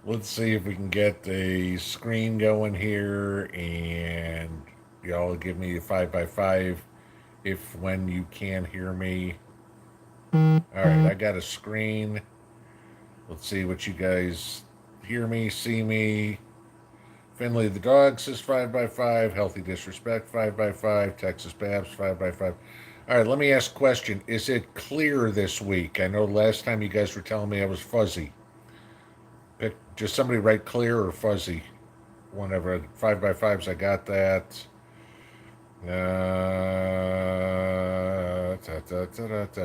Let's see if we can get a screen going here, and y'all give me a 5x5 if when you can hear me. All right, I got a screen. Let's see what you guys hear me, see me. Finley the dog says 5x5. Healthy disrespect 5x5. Texas Babs 5x5. All right, let me ask a question. Is it clear this week? I know last time you guys were telling me I was fuzzy. Pick just somebody write clear or fuzzy. Whenever 5x5s, I got that.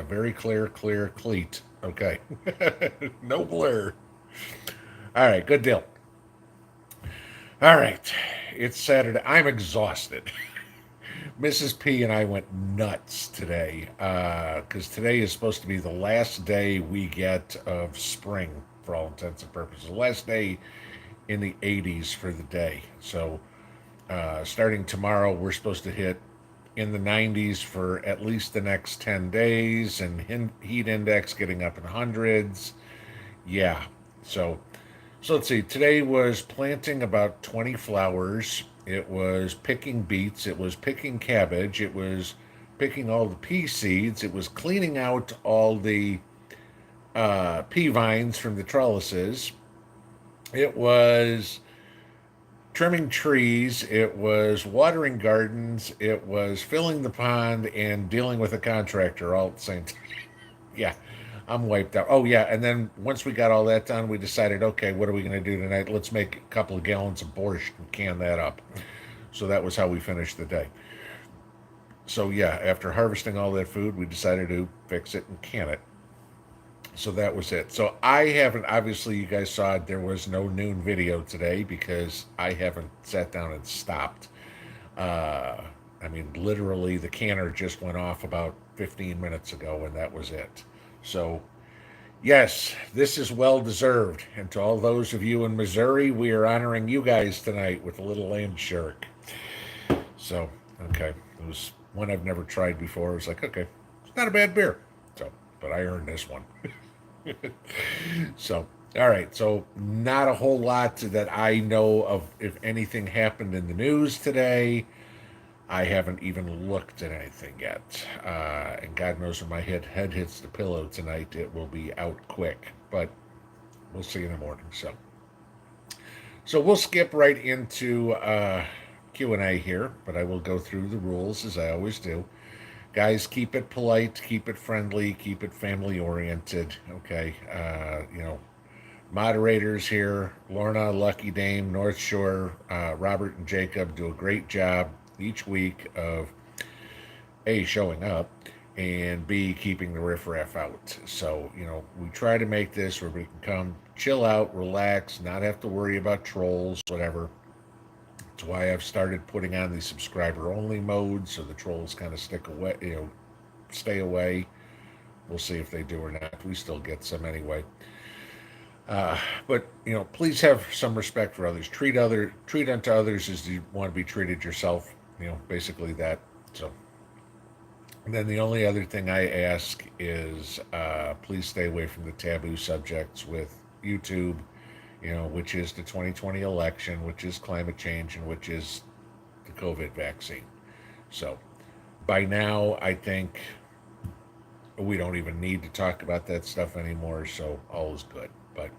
Very clear, clear, cleat. Okay. No blur. All right, good deal. All right, it's Saturday. I'm exhausted. Mrs. P and I went nuts today because today is supposed to be the last day we get of spring for all intents and purposes. The last day in the 80s for the day. So starting tomorrow, we're supposed to hit in the 90s for at least the next 10 days, and heat index getting up in hundreds. Yeah. So let's see. Today was planting about 20 flowers. It was picking beets. It was picking cabbage. It was picking all the pea seeds. It was cleaning out all the pea vines from the trellises. It was trimming trees. It was watering gardens. It was filling the pond and dealing with a contractor all at the same time. Yeah, I'm wiped out. Oh yeah, and then once we got all that done, we decided, okay, what are we going to do tonight? Let's make a couple of gallons of borscht and can that up. So that was how we finished the day. So yeah, after harvesting all that food, we decided to fix it and can it. So that was it. So I haven't, obviously, you guys saw there was no noon video today because I haven't sat down and stopped. Uh, I mean, literally, the canner just went off about 15 minutes ago, and that was it. So, yes, this is well deserved. And to all those of you in Missouri, we are honoring you guys tonight with a little lamb shark. So, okay, it was one I've never tried before. I was like, okay, it's not a bad beer. So, but I earned this one. So, all right. So, not a whole lot that I know of if anything happened in the news today. I haven't even looked at anything yet. And God knows when my head hits the pillow tonight, it will be out quick. But we'll see in the morning. So we'll skip right into Q&A here, but I will go through the rules as I always do. Guys, keep it polite, keep it friendly, keep it family oriented. Okay, moderators here: Lorna, Lucky Dame, North Shore, Robert, and Jacob do a great job each week of A, showing up, and B, keeping the riffraff out. So, we try to make this where we can come, chill out, relax, not have to worry about trolls, whatever. That's why I've started putting on the subscriber only mode so the trolls kind of stick away, stay away. We'll see if they do or not. We still get some anyway. But please have some respect for others. Treat unto others as you want to be treated yourself. Basically that. So, and then the only other thing I ask is please stay away from the taboo subjects with YouTube. Which is the 2020 election, which is climate change, and which is the COVID vaccine. So, by now, I think we don't even need to talk about that stuff anymore. So all is good. But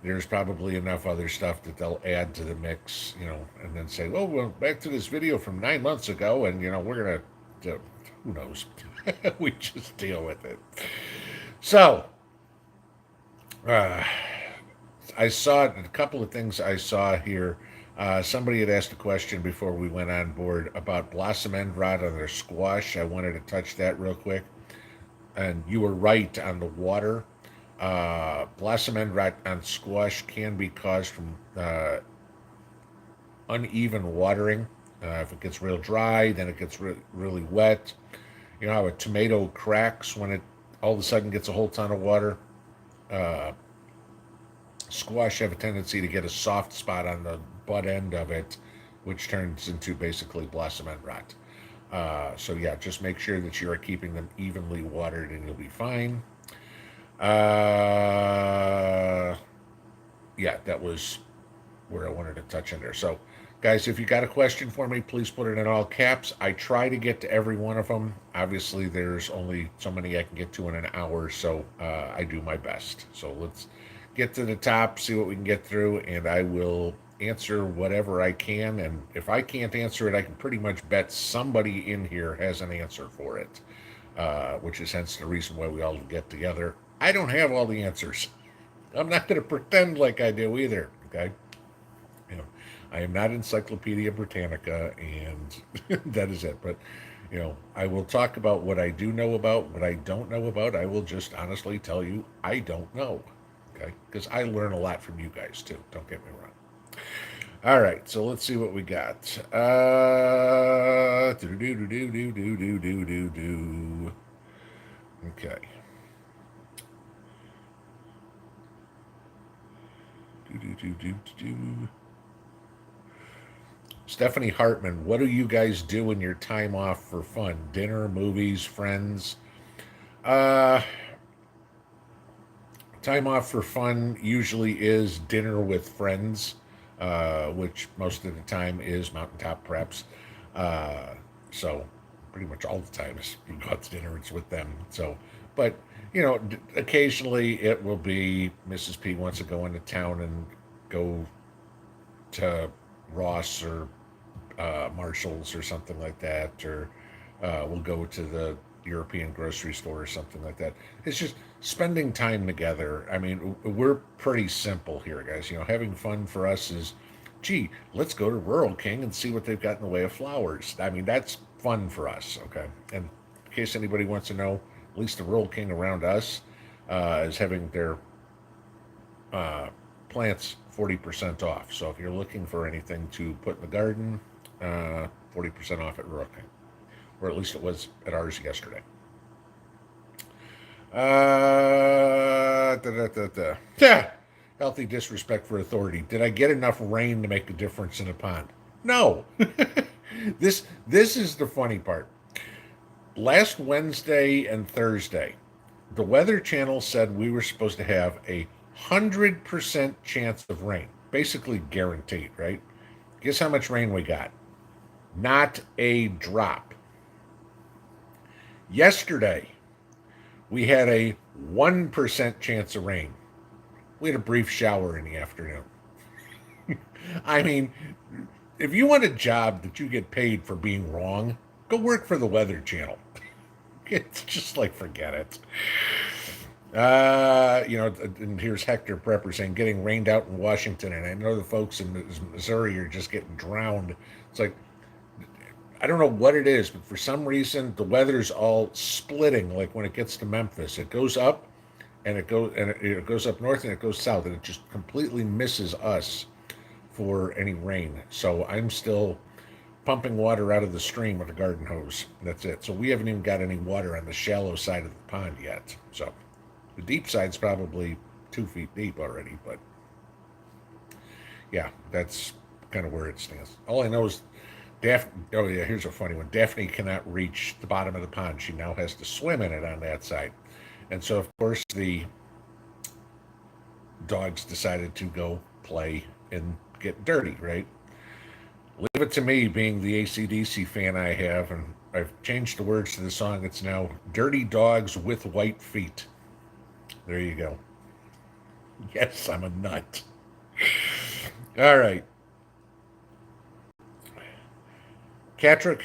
there's probably enough other stuff that they'll add to the mix, and then say, "Oh, well, back to this video from 9 months ago," and we're gonna, who knows? We just deal with it. So, uh, I saw a couple of things I saw here. Somebody had asked a question before we went on board about blossom end rot on their squash. I wanted to touch that real quick. And you were right on the water. Blossom end rot on squash can be caused from uneven watering. If it gets real dry, then it gets really wet. You know how a tomato cracks when it all of a sudden gets a whole ton of water? Uh, Squash have a tendency to get a soft spot on the butt end of it, which turns into basically blossom end rot. So yeah, just make sure that you are keeping them evenly watered and you'll be fine. Uh, yeah, that was where I wanted to touch on there. So, guys, if you got a question for me, please put it in all caps. I try to get to every one of them. Obviously, there's only so many I can get to in an hour, so I do my best. So let's get to the top, see what we can get through, and I will answer whatever I can. And if I can't answer it, I can pretty much bet somebody in here has an answer for it, which is hence the reason why we all get together. I don't have all the answers. I'm not going to pretend like I do either. Okay. You know, I am not Encyclopedia Britannica, and that is it. But I will talk about what I do know about. What I don't know about, I will just honestly tell you I don't know. Okay, because I learn a lot from you guys too. Don't get me wrong. All right, so let's see what we got. Do do do do do do do do do do. Okay. Do do do do do. Stephanie Hartman, what do you guys do in your time off for fun? Dinner, movies, friends? Uh, Time off for fun usually is dinner with friends, which most of the time is mountaintop preps. Uh, so pretty much all the time is you go out to dinner, it's with them. So, but occasionally it will be Mrs. P wants to go into town and go to Ross or Marshalls or something like that, or we'll go to the European grocery store or something like that. It's just spending time together. I mean, we're pretty simple here, guys. Having fun for us is, gee, let's go to Rural King and see what they've got in the way of flowers. I mean, that's fun for us, okay? And in case anybody wants to know, at least the Rural King around us is having their plants 40% off. So if you're looking for anything to put in the garden, 40% off at Rural King. Or at least it was at ours yesterday. Yeah. Healthy disrespect for authority. Did I get enough rain to make a difference in a pond? No. This is the funny part. Last Wednesday and Thursday, the Weather Channel said we were supposed to have 100% chance of rain. Basically guaranteed, right? Guess how much rain we got? Not a drop. Yesterday, we had a 1% chance of rain. We had a brief shower in the afternoon. I mean, if you want a job that you get paid for being wrong, go work for the Weather Channel. It's just like, forget it. And here's Hector Prepper saying, getting rained out in Washington, and I know the folks in Missouri are just getting drowned. It's like, I don't know what it is, but for some reason the weather's all splitting. Like when it gets to Memphis, it goes up, and it goes up north, and it goes south, and it just completely misses us for any rain. So I'm still pumping water out of the stream with a garden hose. That's it. So we haven't even got any water on the shallow side of the pond yet. So the deep side's probably 2 feet deep already, but yeah, that's kind of where it stands. All I know is Daphne. Oh yeah, here's a funny one. Daphne cannot reach the bottom of the pond. She now has to swim in it on that side, and so of course the dogs decided to go play and get dirty. Right? Leave it to me, being the AC/DC fan I have, and I've changed the words to the song. It's now "Dirty Dogs with White Feet." There you go. Yes, I'm a nut. All right. Catra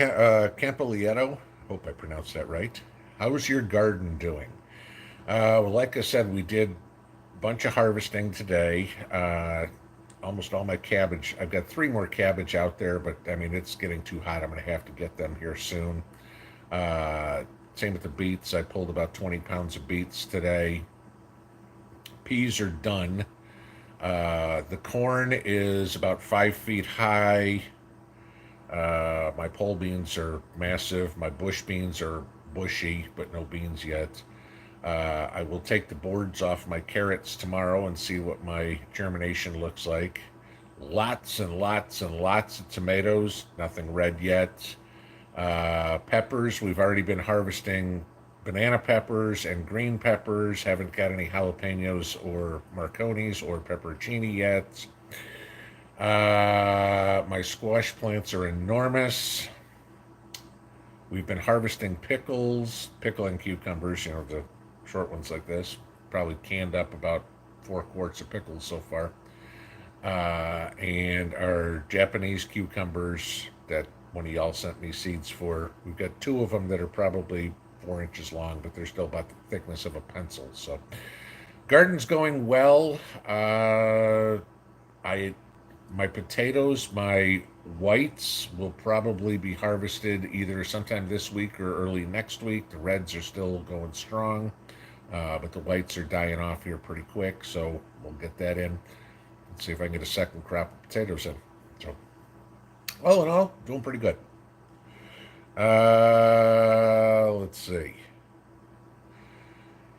Campolietto, hope I pronounced that right. How's your garden doing? Well, like I said, we did a bunch of harvesting today. Almost all my cabbage. I've got 3 more cabbage out there, but I mean, it's getting too hot. I'm going to have to get them here soon. Same with the beets. I pulled about 20 pounds of beets today. Peas are done. The corn is about 5 feet high. My pole beans are massive. My bush beans are bushy, but no beans yet. I will take the boards off my carrots tomorrow and see what my germination looks like. Lots and lots and lots of tomatoes. Nothing red yet. Peppers, we've already been harvesting banana peppers and green peppers. Haven't got any jalapenos or marconis or pepperoncini yet. My squash plants are enormous. We've been harvesting pickles, pickling cucumbers, the short ones like this. Probably canned up about 4 quarts of pickles so far. And our Japanese cucumbers that one of y'all sent me seeds for. We've got 2 of them that are probably 4 inches long, but they're still about the thickness of a pencil. So, garden's going well. I my potatoes, my whites will probably be harvested either sometime this week or early next week. The reds are still going strong, but the whites are dying off here pretty quick, so we'll get that in. Let's see if I can get a second crop of potatoes in. So, all in all, doing pretty good. Let's see.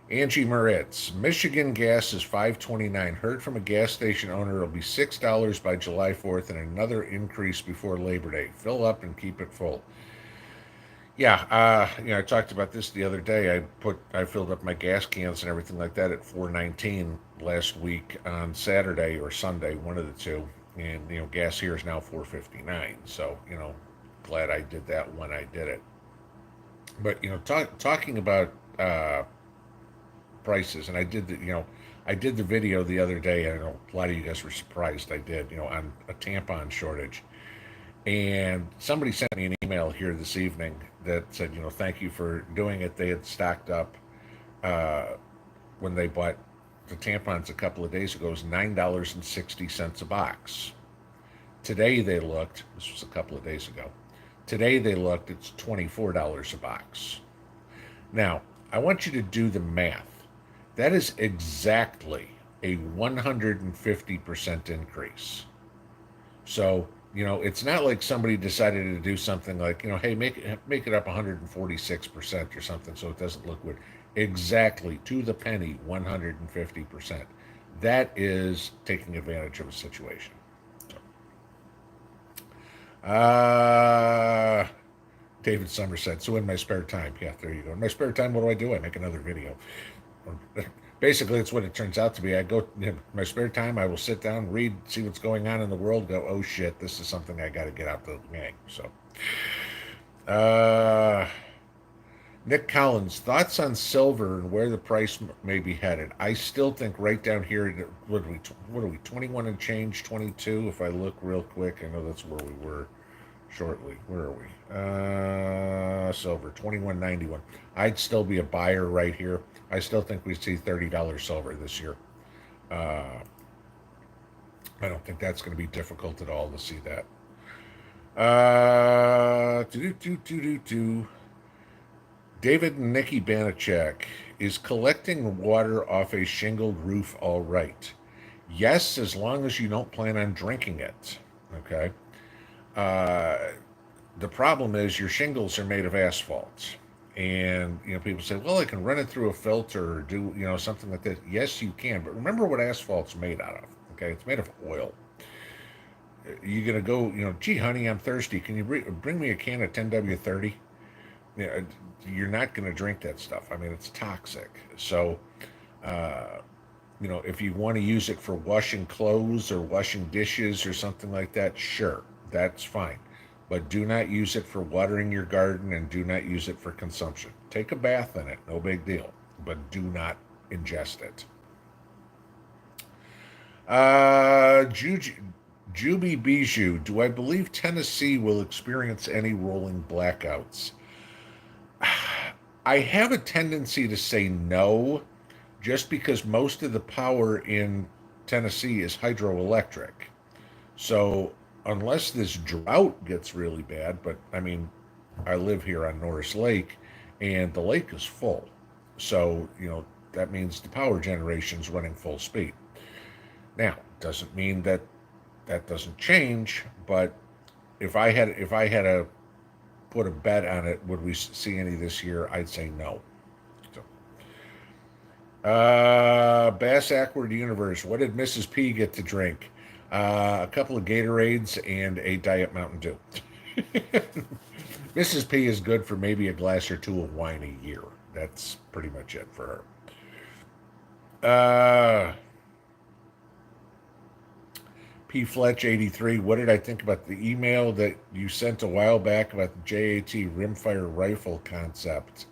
Angie Moritz, Michigan gas is $5.29. Heard from a gas station owner it'll be $6 by July 4th and another increase before Labor Day. Fill up and keep it full. Yeah, I talked about this the other day. I filled up my gas cans and everything like that at 4.19 last week on Saturday or Sunday, one of the two. And gas here is now 4.59. So glad I did that when I did it. But talking about prices, and I did the video the other day. I know a lot of you guys were surprised I did on a tampon shortage. And somebody sent me an email here this evening that said, thank you for doing it. They had stocked up when they bought the tampons a couple of days ago. It was $9.60 a box. Today they looked, this was a couple of days ago. Today they looked, it's $24 a box. Now, I want you to do the math. That is exactly a 150% increase. So, it's not like somebody decided to do something like, hey, make it up 146% or something so it doesn't look weird. Exactly, to the penny, 150%. That is taking advantage of a situation. David Somerset. So in my spare time, yeah, there you go. In my spare time, what do? I make another video. Basically, it's what it turns out to be. I go in my spare time. I will sit down, read, see what's going on in the world. Go, oh shit, this is something I got to get out the gang. So, Nick Collins, thoughts on silver and where the price may be headed? I still think right down here. What are we? 21 and change, 22. If I look real quick, I know that's where we were shortly. Where are we? Silver, 21.91. I'd still be a buyer right here. I still think we see $30 silver this year. I don't think that's going to be difficult at all to see that. David and Nikki Banachek, is collecting water off a shingled roof all right? Yes, as long as you don't plan on drinking it. Okay. The problem is your shingles are made of asphalt. And, people say, well, I can run it through a filter or do, something like that. Yes, you can. But remember what asphalt's made out of. Okay. It's made of oil. You're going to go, gee, honey, I'm thirsty. Can you bring me a can of 10W30? You're not going to drink that stuff. I mean, it's toxic. So, if you want to use it for washing clothes or washing dishes or something like that, sure, that's fine. But do not use it for watering your garden and do not use it for consumption. Take a bath in it, no big deal, but do not ingest it. Juby Bijou, do I believe Tennessee will experience any rolling blackouts? I have a tendency to say no, just because most of the power in Tennessee is hydroelectric. So unless this drought gets really bad, but I mean, I live here on Norris Lake and the lake is full. So, that means the power generation's running full speed. Now, doesn't mean that doesn't change, but if I had to put a bet on it, would we see any this year? I'd say no. So, Bass Awkward Universe, what did Mrs. P get to drink? A couple of Gatorades and a Diet Mountain Dew. Mrs. P is good for maybe a glass or two of wine a year. that's pretty much it for her. P Fletch 83. What did I think about the email that you sent a while back about the JAT rimfire rifle concept?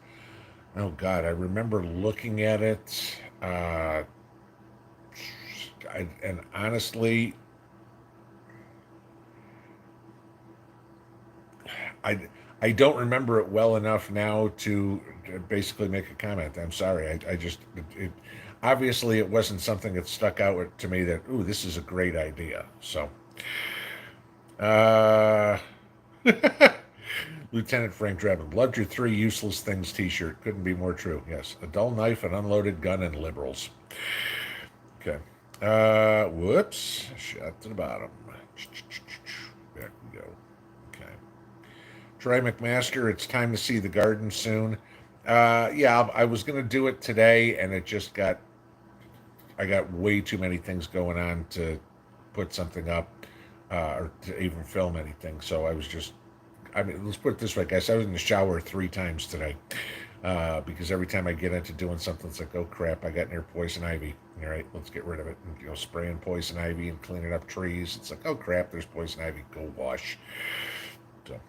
Oh God, I remember looking at it. And honestly, I I don't remember it well enough now to basically make a comment. I'm sorry. I just obviously it wasn't something that stuck out to me that ooh, this is a great idea. So uh Lieutenant Frank Drebin, loved your three useless things t-shirt. Couldn't be more true. Yes. A dull knife, an unloaded gun, and liberals. Okay. Whoops. Shot to the bottom. Back we go. Okay. Troy McMaster, it's time to see the garden soon. Yeah, I was gonna do it today, and it just I got way too many things going on to put something up or to even film anything. So I was just, I mean, let's put it this way, guys. I was in the shower 3 times today because every time I get into doing something, it's like, oh crap, I got near poison ivy. All right, let's get rid of it. And, spraying poison ivy and cleaning up trees. It's like, oh crap, there's poison ivy. Go wash. So.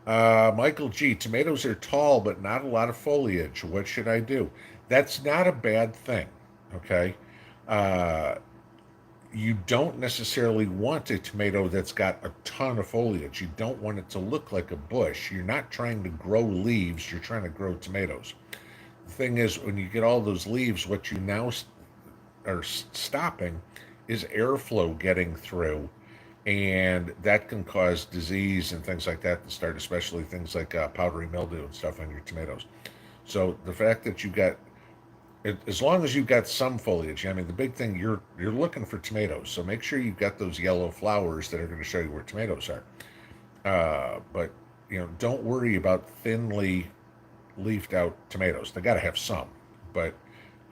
Michael G. Tomatoes are tall, but not a lot of foliage. What should I do? That's not a bad thing. Okay. Uh, you don't necessarily want a tomato that's got a ton of foliage. You don't want it to look like a bush. You're not trying to grow leaves, you're trying to grow tomatoes. The thing is, when you get all those leaves, what you now are stopping is airflow getting through, and that can cause disease and things like that to start, especially things like powdery mildew and stuff on your tomatoes. So the fact that you got as long as you've got some foliage, I mean, the big thing you're looking for tomatoes, so make sure you've got those yellow flowers that are going to show you where tomatoes are. But don't worry about thinly leafed out tomatoes. They got to have some, but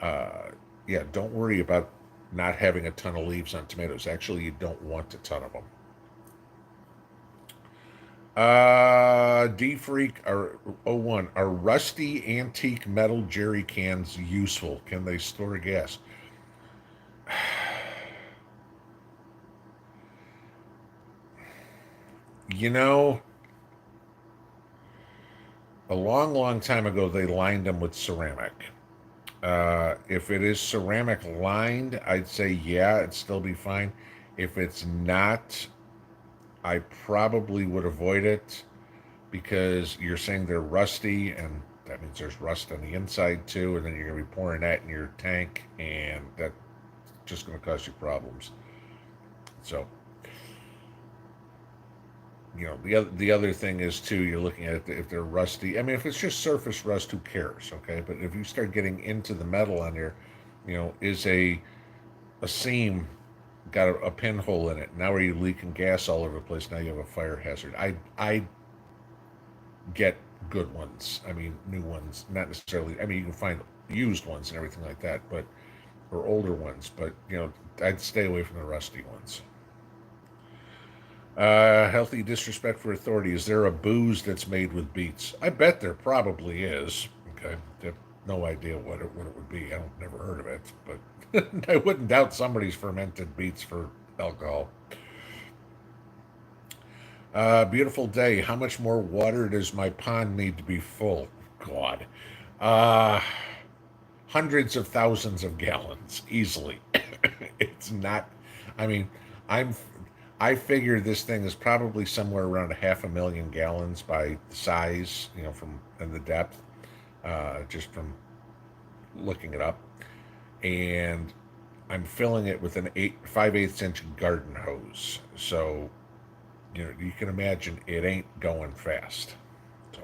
yeah, don't worry about not having a ton of leaves on tomatoes. Actually, you don't want a ton of them. D Freak or oh 01, are rusty antique metal jerry cans useful? Can they store gas? You know, a long, long time ago, they lined them with ceramic. If it is ceramic lined, I'd say yeah, it'd still be fine. If it's not, I probably would avoid it because you're saying they're rusty, and that means there's rust on the inside too, and then you're going to be pouring that in your tank, and that's just going to cause you problems. So, the other thing is too, you're looking at it, if they're rusty. I mean, if it's just surface rust, who cares? Okay, but if you start getting into the metal on there, is a seam got a pinhole in it? Now are you leaking gas all over the place? Now you have a fire hazard. I get good ones. I mean, new ones, not necessarily. I mean, you can find used ones and everything like that, but or older ones. But I'd stay away from the rusty ones. Healthy disrespect for authority. Is there a booze that's made with beets? I bet there probably is. Okay, I have no idea what it would be. I've never heard of it, but I wouldn't doubt somebody's fermented beets for alcohol. Beautiful day. How much more water does my pond need to be full? God. Uh, Hundreds of thousands of gallons, easily. It's not, I mean, I'm, I figure this thing is probably somewhere around a 500,000 gallons by the size, from and the depth, just from looking it up. And I'm filling it with an 5/8 inch garden hose. So you can imagine it ain't going fast. So,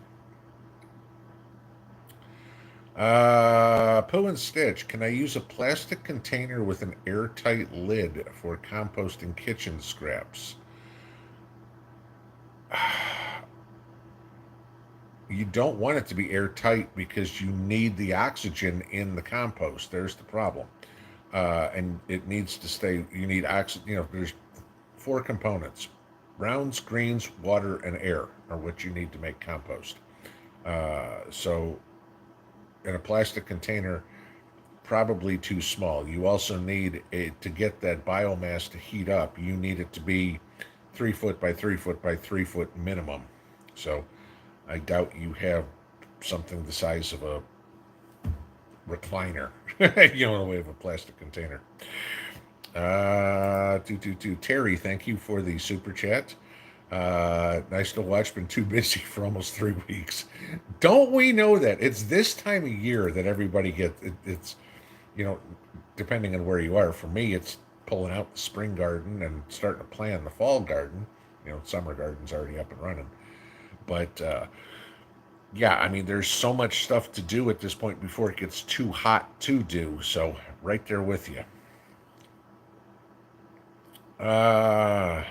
Pooh and Stitch, can I use a plastic container with an airtight lid for composting kitchen scraps? You don't want it to be airtight because you need the oxygen in the compost. There's the problem. And it needs to stay, you need oxygen. There's 4 components: rounds, greens, water, and air are what you need to make compost. So in a plastic container, probably too small. You also need to get that biomass to heat up. You need it to be 3 foot by 3 foot by 3 foot minimum. So I doubt you have something the size of a recliner, in the way of a plastic container. Terry, thank you for the super chat. Nice to watch. Been too busy for almost 3 weeks. Don't we know that it's this time of year that everybody gets it's you know, depending on where you are. For me, it's pulling out the spring garden and starting to plan the fall garden. Summer garden's already up and running. But yeah, I mean, there's so much stuff to do at this point before it gets too hot to do. So, right there with you. Uh,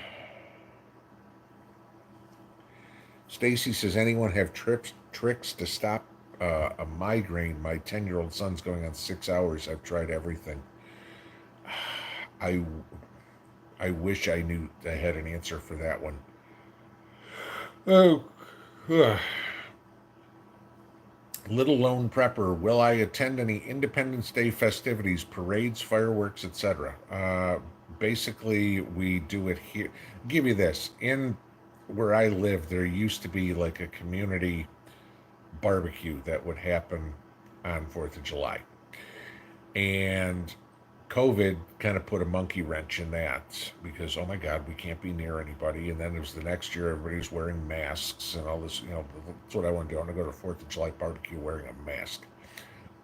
Stacy says, anyone have tricks to stop a migraine? My 10-year-old son's going on 6 hours. I've tried everything. I I wish I knew I had an answer for that one. Oh, Little Lone Prepper, will I attend any Independence Day festivities, parades, fireworks, etc.? Basically, we do it here. Give you this. In where I live, there used to be like a community barbecue that would happen on 4th of July. And COVID kind of put a monkey wrench in that because, oh my God, we can't be near anybody. And then it was the next year, everybody's wearing masks and all this. That's what I want to do. I want to go to 4th of July barbecue wearing a mask.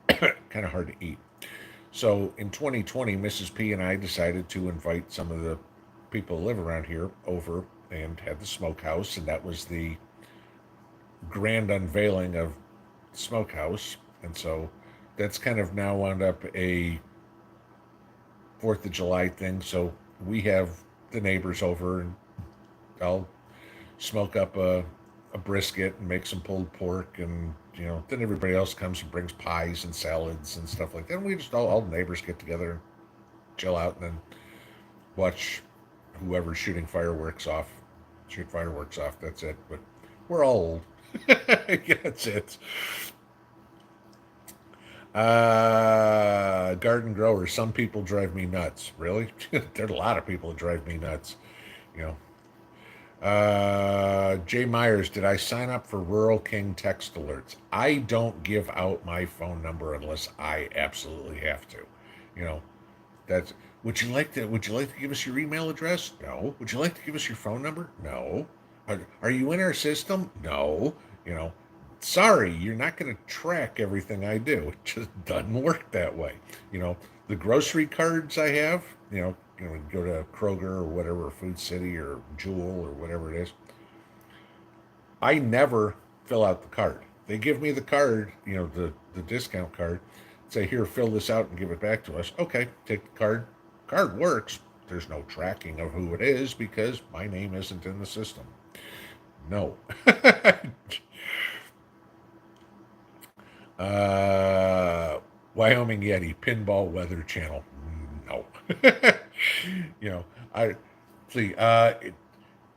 Kind of hard to eat. So in 2020, Mrs. P and I decided to invite some of the people who live around here over and had the smokehouse. And that was the grand unveiling of the smokehouse. And so that's kind of now wound up a 4th of July thing. So we have the neighbors over, and I'll smoke up a brisket and make some pulled pork, and then everybody else comes and brings pies and salads and stuff like that. And we just all the neighbors get together and chill out, and then watch whoever's shooting fireworks off. Shoot fireworks off. That's it. But we're all old. Yeah, that's it. Garden grower. Some people drive me nuts. Really? There's a lot of people that drive me nuts. You know. Jay Myers, did I sign up for Rural King text alerts? I don't give out my phone number unless I absolutely have to. You know, that's. Would you like to give us your email address? No. Would you like to give us your phone number? No. Are you in our system? No. You know, sorry, you're not going to track everything I do. It just doesn't work that way. The grocery cards I have, go to Kroger or whatever, Food City or Jewel or whatever it is. I never fill out the card. They give me the card, the discount card, say, here, fill this out and give it back to us. Okay, take the card. Card works. There's no tracking of who it is because my name isn't in the system. No. Wyoming Yeti, Pinball Weather Channel. No. you know, I see.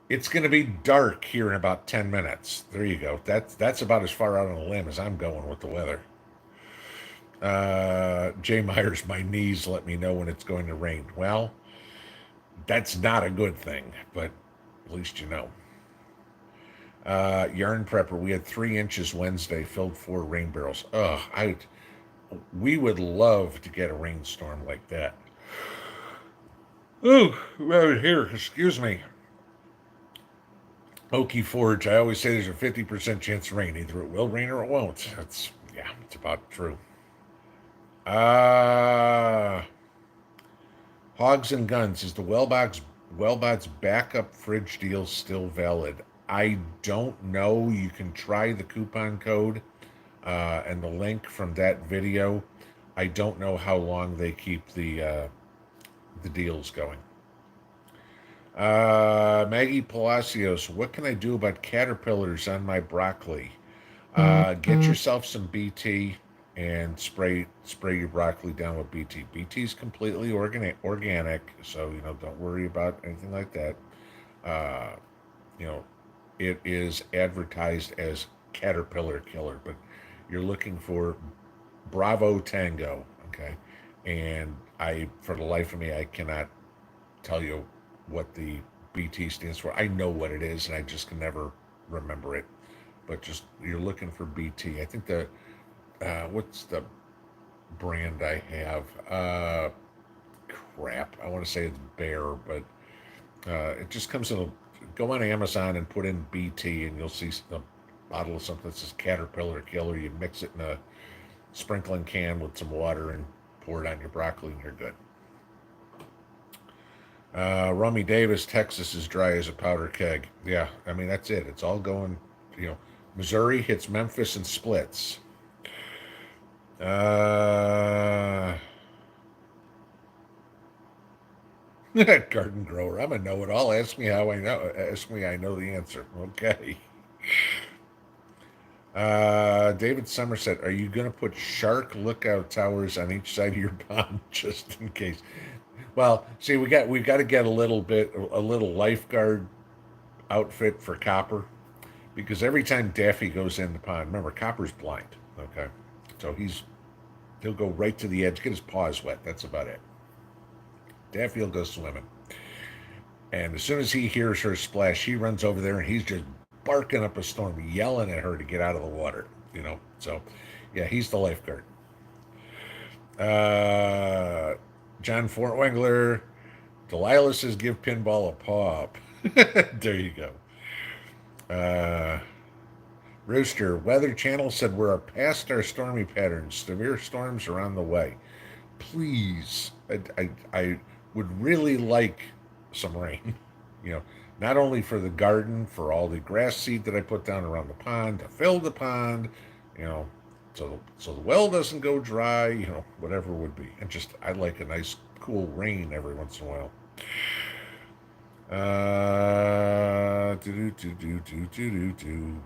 It's going to be dark here in about 10 minutes. There you go. That's about as far out on a limb as I'm going with the weather. Jay Myers, my knees let me know when it's going to rain. Well, that's not a good thing, but at least you know. Yarn Prepper, we had 3 inches Wednesday, filled 4 rain barrels. We would love to get a rainstorm like that. Oh, right here, excuse me. Okie Forge, I always say there's a 50% chance of rain. Either it will rain or it won't. It's about true. Hogs and Guns, is the Wellbox backup fridge deal still valid? I don't know. You can try the coupon code and the link from that video. I don't know how long they keep the deals going. Maggie Palacios, what can I do about caterpillars on my broccoli? Get yourself some BT and spray your broccoli down with BT. BT is completely organic, so don't worry about anything like that. It is advertised as caterpillar killer, but you're looking for Bravo Tango, okay? And for the life of me, I cannot tell you what the BT stands for. I know what it is, and I just can never remember it. But just you're looking for BT. I think what's the brand I have? Crap. I want to say it's Bear, but it just comes in a. Go on Amazon and put in BT, and you'll see a bottle of something that says Caterpillar Killer. You mix it in a sprinkling can with some water and pour it on your broccoli, and you're good. Rummy Davis, Texas is dry as a powder keg. Yeah, I mean, that's it. It's all going, you know, Missouri hits Memphis and splits. Garden grower. I'm a know-it-all. Ask me how I know. Ask me, I know the answer. Okay. David Somerset, are you going to put shark lookout towers on each side of your pond just in case? Well, see, we've got to get a little lifeguard outfit for Copper, because every time Daffy goes in the pond, remember Copper's blind. Okay, so he'll go right to the edge, get his paws wet. That's about it. Daffy will go swimming, and as soon as he hears her splash, he runs over there and he's just barking up a storm, yelling at her to get out of the water. You know, so yeah, he's the lifeguard. Uh, John Fortwangler, Delilah says, "Give Pinball a pop." There you go. Uh, Rooster, Weather Channel said we're past our stormy patterns. Severe storms are on the way. Please, I would really like some rain. You know, not only for the garden, for all the grass seed that I put down around the pond to fill the pond. You know, so the well doesn't go dry. You know, whatever would be, and just I like a nice cool rain every once in a while. Do do do do do do do.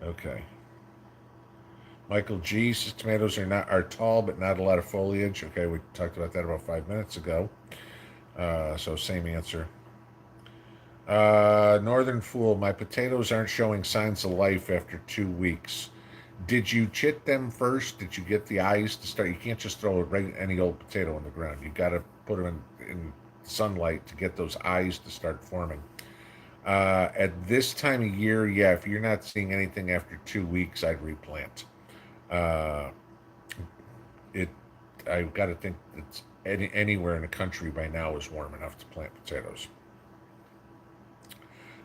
Okay. Michael G says tomatoes are tall but not a lot of foliage. Okay, we talked about that about 5 minutes ago. So same answer. Northern Fool, my potatoes aren't showing signs of life after 2 weeks. Did you chit them first? Did you get the eyes to start? You can't just throw any old potato on the ground. You got to put them in sunlight to get those eyes to start forming. At this time of year, yeah, if you're not seeing anything after 2 weeks, I'd replant. Uh, it, I've got to think that anywhere in the country by now is warm enough to plant potatoes.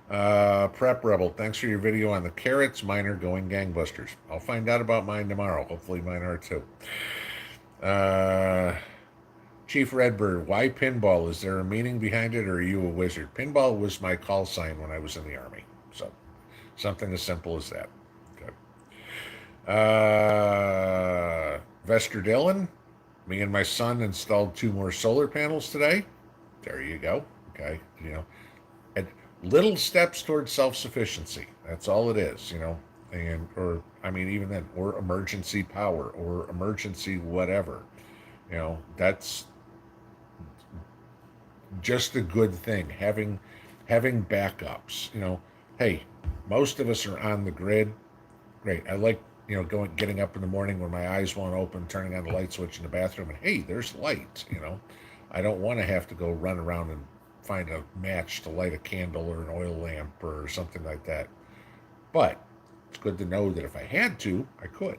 Prep Rebel, thanks for your video on the carrots. Mine are going gangbusters. I'll find out about mine tomorrow. Hopefully mine are too. Chief Redbird, why pinball? Is there a meaning behind it, or are you a wizard? Pinball was my call sign when I was in the Army. So, something as simple as that. Okay. Vester Dillon, me and my son installed 2 more solar panels today. There you go. Okay. You know, and little steps towards self-sufficiency. That's all it is, you know. And, or, I mean, even then, or emergency power, or emergency whatever. You know, that's just a good thing, having backups. You know, hey, most of us are on the grid. Great. I like, you know, getting up in the morning when my eyes won't open, turning on the light switch in the bathroom, and hey, there's light. You know, I don't want to have to go run around and find a match to light a candle or an oil lamp or something like that. But it's good to know that if I had to, I could.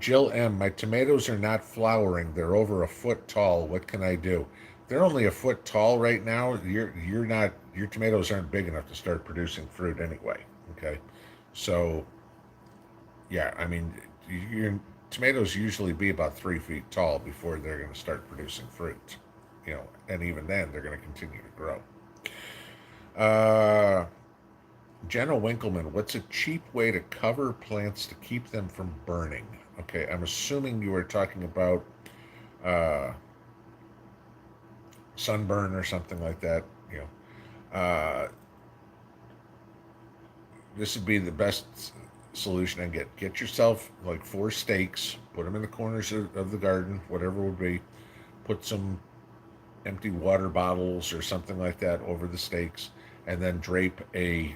Jill M, my tomatoes are not flowering. They're over a foot tall. What can I do? They're only a foot tall right now. You're not, your tomatoes aren't big enough to start producing fruit anyway. Okay, so yeah, I mean, your tomatoes usually be about 3 feet tall before they're going to start producing fruit. You know, and even then they're going to continue to grow. Jenna Winkleman, what's a cheap way to cover plants to keep them from burning? Okay, I'm assuming you were talking about sunburn or something like that. You know, this would be the best solution I get. Get yourself like 4 stakes, put them in the corners of the garden, whatever it would be. put some empty water bottles or something like that over the stakes, and then drape a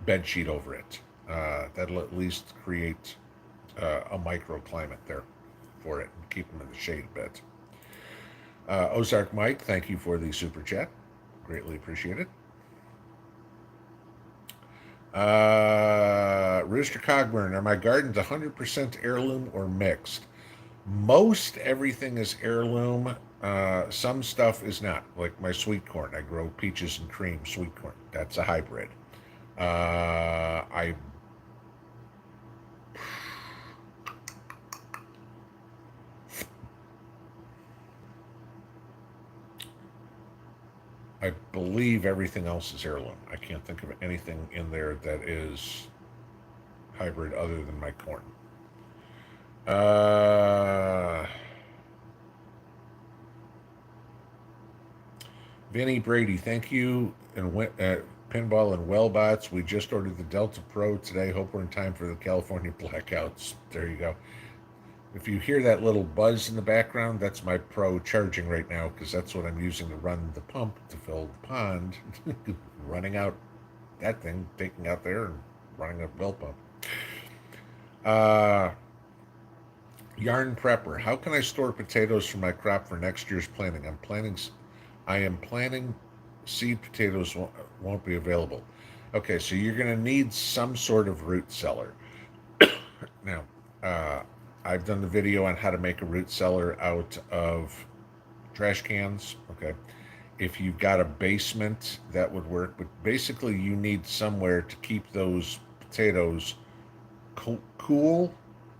bed sheet over it. That'll at least create a microclimate there for it and keep them in the shade a bit. Ozark Mike, thank you for the super chat. Greatly appreciated. Rooster Cogburn, are my gardens 100% heirloom or mixed? Most everything is heirloom. Some stuff is not. Like my sweet corn, I grow peaches and cream sweet corn. That's a hybrid. I I believe everything else is heirloom. I can't think of anything in there that is hybrid other than my corn. Vinny Brady, thank you. And Pinball and Wellbots. We just ordered the Delta Pro today. Hope we're in time for the California blackouts. There you go. If you hear that little buzz in the background, that's my Pro charging right now because that's what I'm using to run the pump to fill the pond. Running out that thing, taking out there and running a well pump. Yarn Prepper, how can I store potatoes for my crop for next year's planting? I am planning seed potatoes won't be available. Okay, so you're going to need some sort of root cellar. Now, I've done the video on how to make a root cellar out of trash cans. Okay. If you've got a basement, that would work. But basically, you need somewhere to keep those potatoes cool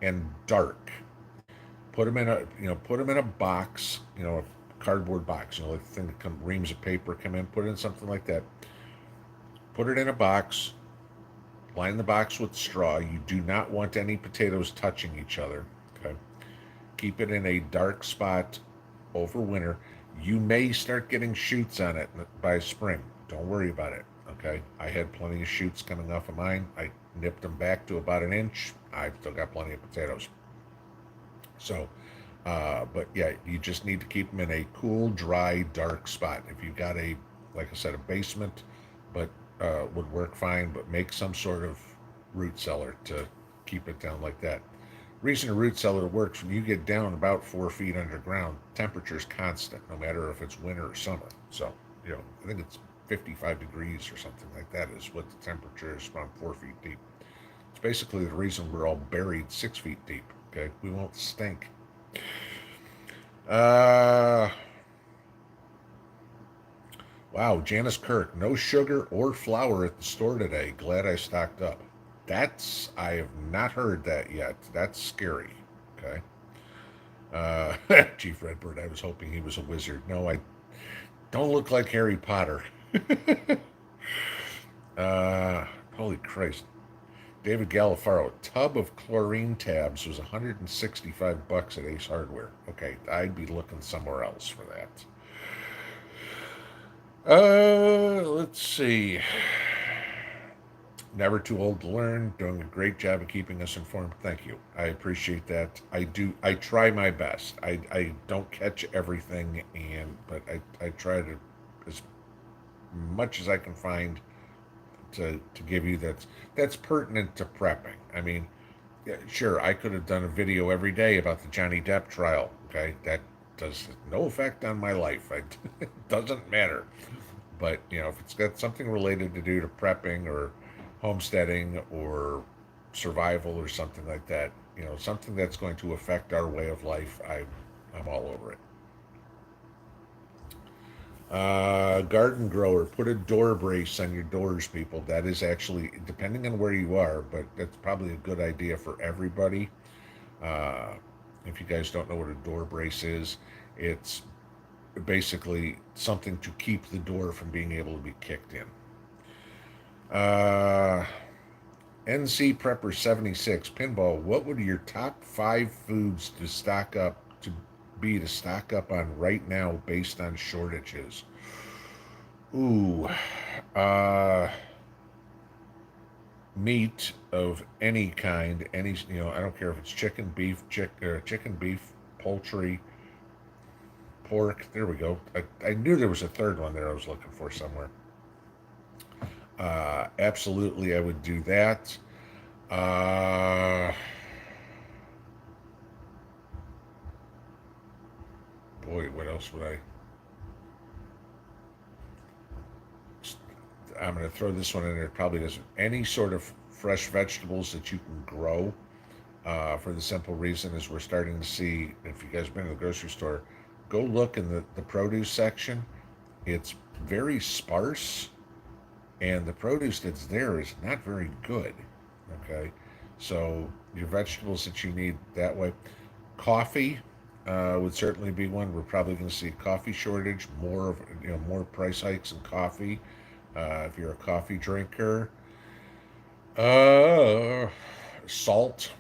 and dark. Put them in a box, a cardboard box, like the thing that reams of paper come in. Put it in something like that. Put it in a box. Line the box with straw. You do not want any potatoes touching each other. Okay. Keep it in a dark spot over winter. You may start getting shoots on it by spring. Don't worry about it. Okay. I had plenty of shoots coming off of mine. I nipped them back to about an inch. I've still got plenty of potatoes. So, but yeah, you just need to keep them in a cool, dry, dark spot. If you've got like I said, a basement, but would work fine, but make some sort of root cellar to keep it down like that. Reason a root cellar works, when you get down about 4 feet underground, temperature is constant, no matter if it's winter or summer. So, I think it's 55 degrees or something like that is what the temperature is around 4 feet deep. It's basically the reason we're all buried 6 feet deep. Okay, we won't stink. Wow, Janice Kirk, no sugar or flour at the store today. Glad I stocked up. I have not heard that yet. That's scary. Okay. Chief Redbird, I was hoping he was a wizard. No, I don't look like Harry Potter. Holy Christ. David Galifaro, tub of chlorine tabs was $165 at Ace Hardware. Okay, I'd be looking somewhere else for that. Let's see. Never too old to learn. Doing a great job of keeping us informed. Thank you. I appreciate that. I try my best. I don't catch everything, but I try to, as much as I can find, to give you that's pertinent to prepping. I mean, yeah, sure, I could have done a video every day about the Johnny Depp trial. Okay, that does no effect on my life. It doesn't matter. But if it's got something related to do to prepping or homesteading or survival or something like that, something that's going to affect our way of life, I'm all over it. Garden grower, put a door brace on your doors, people. That is actually, depending on where you are, but that's probably a good idea for everybody. If you guys don't know what a door brace is, it's basically something to keep the door from being able to be kicked in. NC Prepper 76, Pinball, what would your top 5 foods to stock up on right now based on shortages? Ooh, meat of any kind, I don't care if it's chicken, beef, poultry, pork. There we go. I knew there was a third one there I was looking for somewhere. Absolutely, I would do that. Uh, Boy, what else would I? I'm going to throw this one in there. It probably doesn't. Any sort of fresh vegetables that you can grow, for the simple reason is we're starting to see, if you guys have been to the grocery store, go look in the produce section. It's very sparse, and the produce that's there is not very good. Okay, so your vegetables that you need that way. Coffee would certainly be one. We're probably going to see a coffee shortage, more of more price hikes in coffee. If you're a coffee drinker, uh, salt.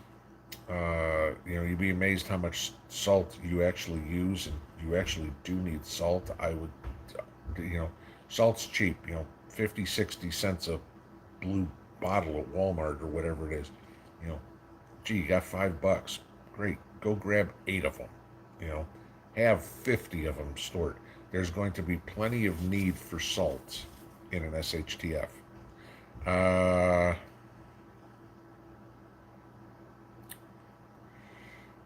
You'd be amazed how much salt you actually use, and you actually do need salt. I would, you know, salt's cheap. 50, 60 cents a blue bottle at Walmart or whatever it is. You know, gee, you got $5. Great, go grab 8 of them. You know, have 50 of them stored. There's going to be plenty of need for salt in an SHTF. Uh,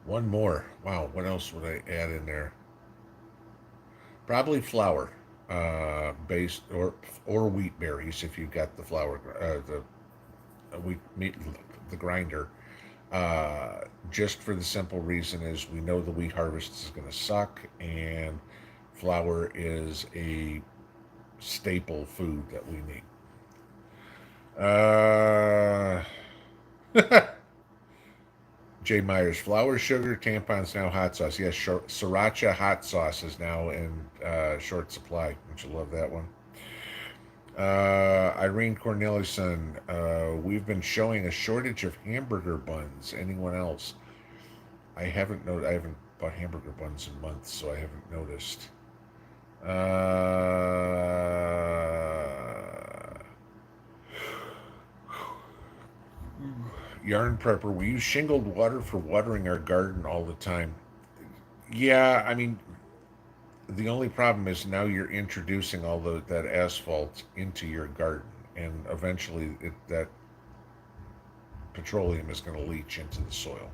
One more. Wow, what else would I add in there? Probably flour, based or wheat berries if you've got the flour, the wheat meat, the grinder. Just for the simple reason is we know the wheat harvest is going to suck, and flour is a staple food that we need. Uh, J. Myers, flour, sugar, tampons, now hot sauce. Yes, sriracha hot sauce is now in short supply. Don't you love that one? Irene Cornelison, we've been showing a shortage of hamburger buns. Anyone else? I haven't noticed. I haven't bought hamburger buns in months, so I haven't noticed. Yarn prepper, we use shingled water for watering our garden all the time. Yeah, I mean, the only problem is now you're introducing all that asphalt into your garden, and eventually that petroleum is going to leach into the soil.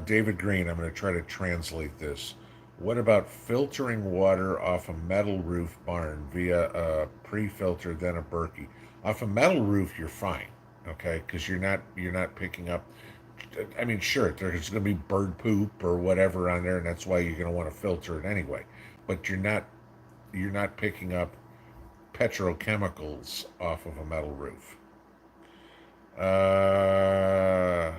David Green, I'm going to try to translate this. What about filtering water off a metal roof barn via a pre-filter, then a Berkey? Off a metal roof, you're fine, okay, because you're not picking up. I mean, sure, there's going to be bird poop or whatever on there, and that's why you're going to want to filter it anyway. But you're not picking up petrochemicals off of a metal roof. Uh,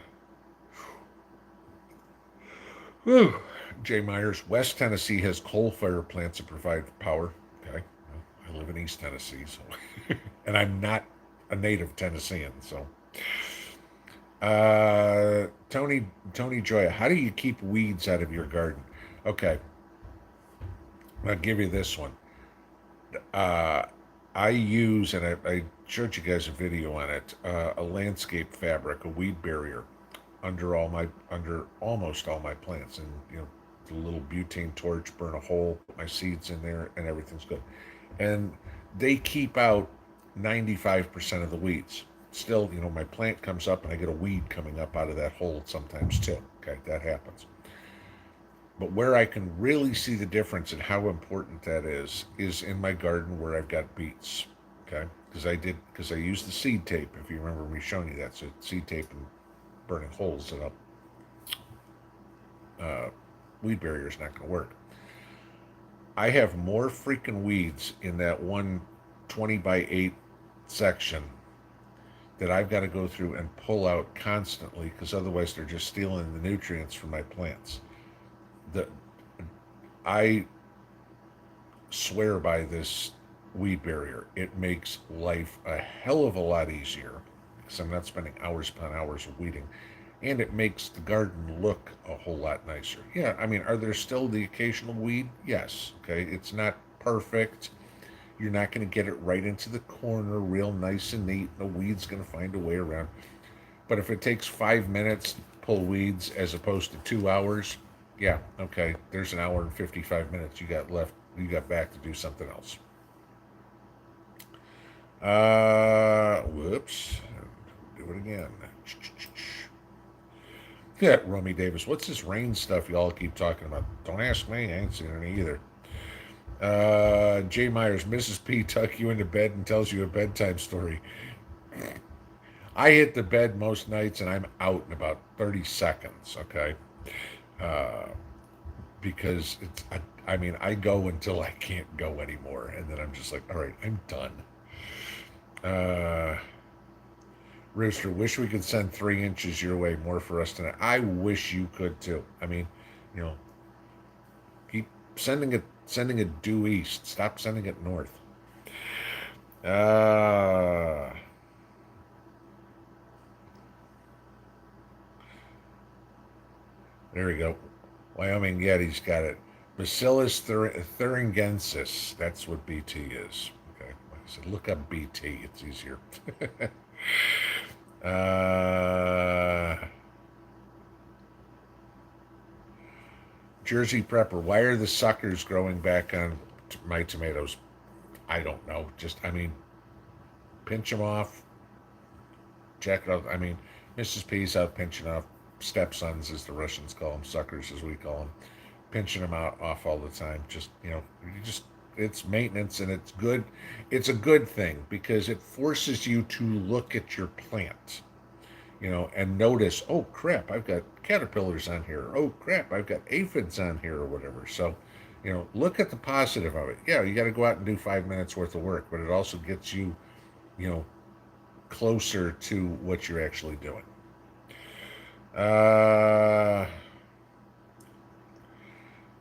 Whew. Jay Myers, West Tennessee has coal fire plants that provide power. Okay, well, I live in East Tennessee, so and I'm not a native Tennessean. So, Tony Joya, how do you keep weeds out of your garden? Okay, I'll give you this one. Uh, I use, and I showed you guys a video on it, a landscape fabric, a weed barrier under almost all my plants, and the little butane torch, burn a hole, put my seeds in there, and everything's good. And they keep out 95% of the weeds. Still, my plant comes up and I get a weed coming up out of that hole sometimes too. Okay, that happens. But where I can really see the difference and how important that is in my garden where I've got beets. Okay, because I used the seed tape. If you remember me showing you that, so seed tape and burning holes that up, weed barrier is not going to work. I have more freaking weeds in that one 20 by 8 section that I've got to go through and pull out constantly, because otherwise they're just stealing the nutrients from my plants. The I swear by this weed barrier. It makes life a hell of a lot easier because I'm not spending hours upon hours weeding, and it makes the garden look a whole lot nicer. Yeah, I mean, are there still the occasional weed? Yes. Okay, it's not perfect. You're not going to get it right into the corner, real nice and neat. The weed's going to find a way around. But if it takes 5 minutes, pull weeds as opposed to 2 hours, yeah, okay, there's an hour and 55 minutes you got left. You got back to do something else. Whoops. Do it again. Yeah, Romy Davis. What's this rain stuff y'all keep talking about? Don't ask me. I ain't seen any either. Jay Myers, Mrs. P tuck you into bed and tells you a bedtime story. I hit the bed most nights and I'm out in about 30 seconds, okay? Uh, because I mean, I go until I can't go anymore. And then I'm just like, all right, I'm done. Uh, Rooster, wish we could send 3 inches your way, more for us tonight. I wish you could too. I mean, you know, keep sending it due east. Stop sending it north. Uh, there we go. Wyoming Yeti's got it. Bacillus thuringiensis. That's what BT is. Okay. Like I said, look up BT. It's easier. uh, Jersey Prepper. Why are the suckers growing back on my tomatoes? I don't know. Just, I mean, pinch them off. Check it out. I mean, Mrs. P's out pinching off stepsons, as the Russians call them, suckers as we call them, pinching them out off all the time. Just, you know, you just, it's maintenance and it's good. It's a good thing because it forces you to look at your plant, you know, and notice, oh crap, I've got caterpillars on here. Oh crap, I've got aphids on here or whatever. So, you know, look at the positive of it. Yeah, you got to go out and do 5 minutes worth of work, but it also gets you, you know, closer to what you're actually doing.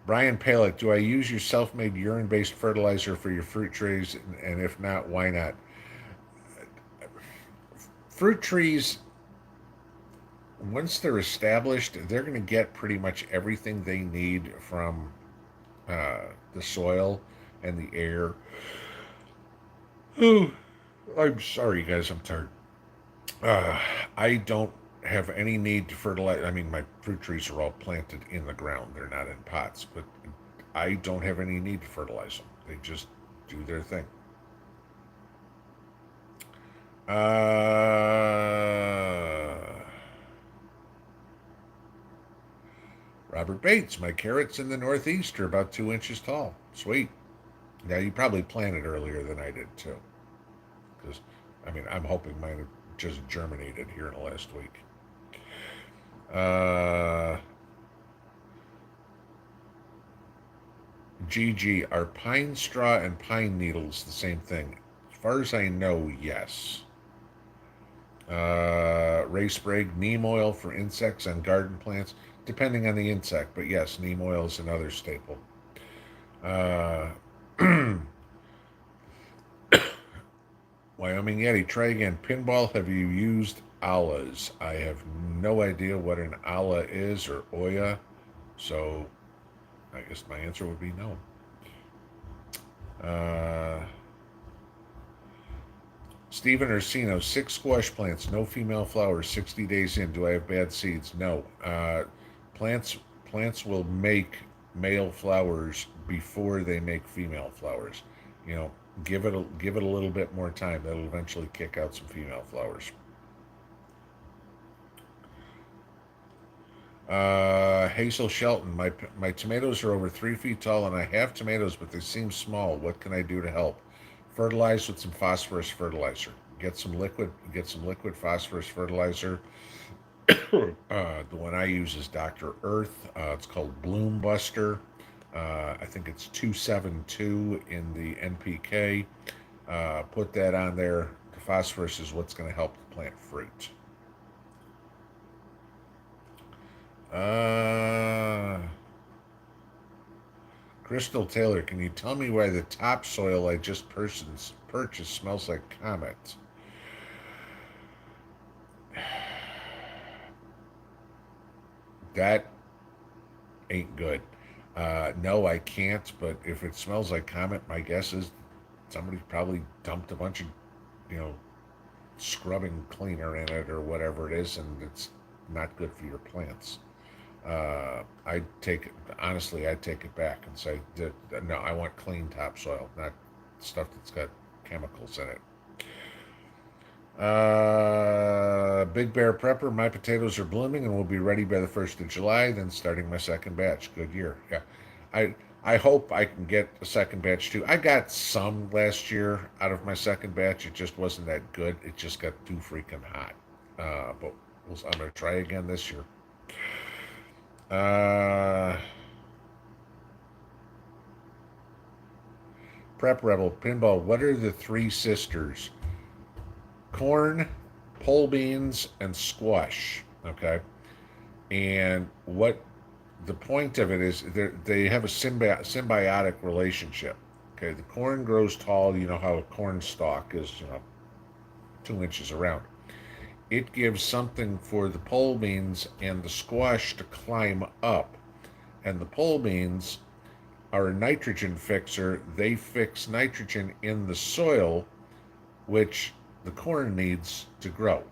Brian Palek, do I use your self-made urine-based fertilizer for your fruit trees? And if not, why not? Fruit trees, once they're established, they're going to get pretty much everything they need from the soil and the air. Oh, I'm sorry, guys. I'm tired. Uh, I don't have any need to fertilize. I mean, my fruit trees are all planted in the ground. They're not in pots, but I don't have any need to fertilize them. They just do their thing. Robert Bates, my carrots in the Northeast are about 2 inches tall. Sweet. Now, you probably planted earlier than I did, too. Because, I mean, I'm hoping mine have just germinated here in the last week. GG, are pine straw and pine needles the same thing? As far as I know, yes. Ray Sprague, neem oil for insects and garden plants, depending on the insect, but yes, neem oil is another staple. Wyoming Yeti, try again. Pinball, have you used Allahs? I have no idea what an Allah is or Oya, so I guess my answer would be no. Stephen Orsino, 6 squash plants, no female flowers, 60 days in. Do I have bad seeds? No. Plants will make male flowers before they make female flowers. You know, give it a little bit more time. That'll eventually kick out some female flowers. Hazel Shelton, my tomatoes are over 3 feet tall, and I have tomatoes, but they seem small. What can I do to help? Fertilize with some phosphorus fertilizer. Get some liquid phosphorus fertilizer. The one I use is Dr. Earth. It's called Bloom Buster. I think it's 272 in the NPK. Put that on there. The phosphorus is what's going to help the plant fruit. Crystal Taylor, can you tell me why the topsoil I just purchased smells like Comet? That ain't good. No, I can't, but if it smells like Comet, my guess is somebody probably dumped a bunch of, you know, scrubbing cleaner in it or whatever it is, and it's not good for your plants. I'd take it back and say, no, I want clean topsoil, not stuff that's got chemicals in it. Big Bear Prepper, my potatoes are blooming and will be ready by the 1st of July, then starting my second batch. Good year. Yeah. I I hope I can get a second batch too. I got some last year out of my second batch. It just wasn't that good. It just got too freaking hot. But I'm going to try again this year. Uh, Prep Rebel, Pinball, what are the three sisters? Corn, pole beans, and squash. Okay. And what the point of it is, they have a symbiotic relationship. Okay. The corn grows tall. You know how a corn stalk is, 2 inches around. It gives something for the pole beans and the squash to climb up. And the pole beans are a nitrogen fixer. They fix nitrogen in the soil, which the corn needs to grow.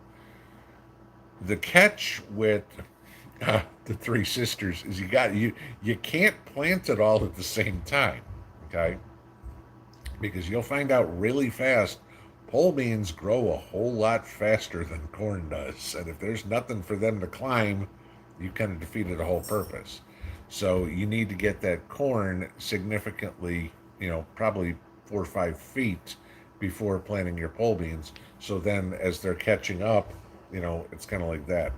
The catch with the three sisters is you can't plant it all at the same time, okay? Because you'll find out really fast pole beans grow a whole lot faster than corn does, and if there's nothing for them to climb, you kind of defeated the whole purpose. So you need to get that corn significantly, probably 4 or 5 feet before planting your pole beans. So then, as they're catching up, it's kind of like that.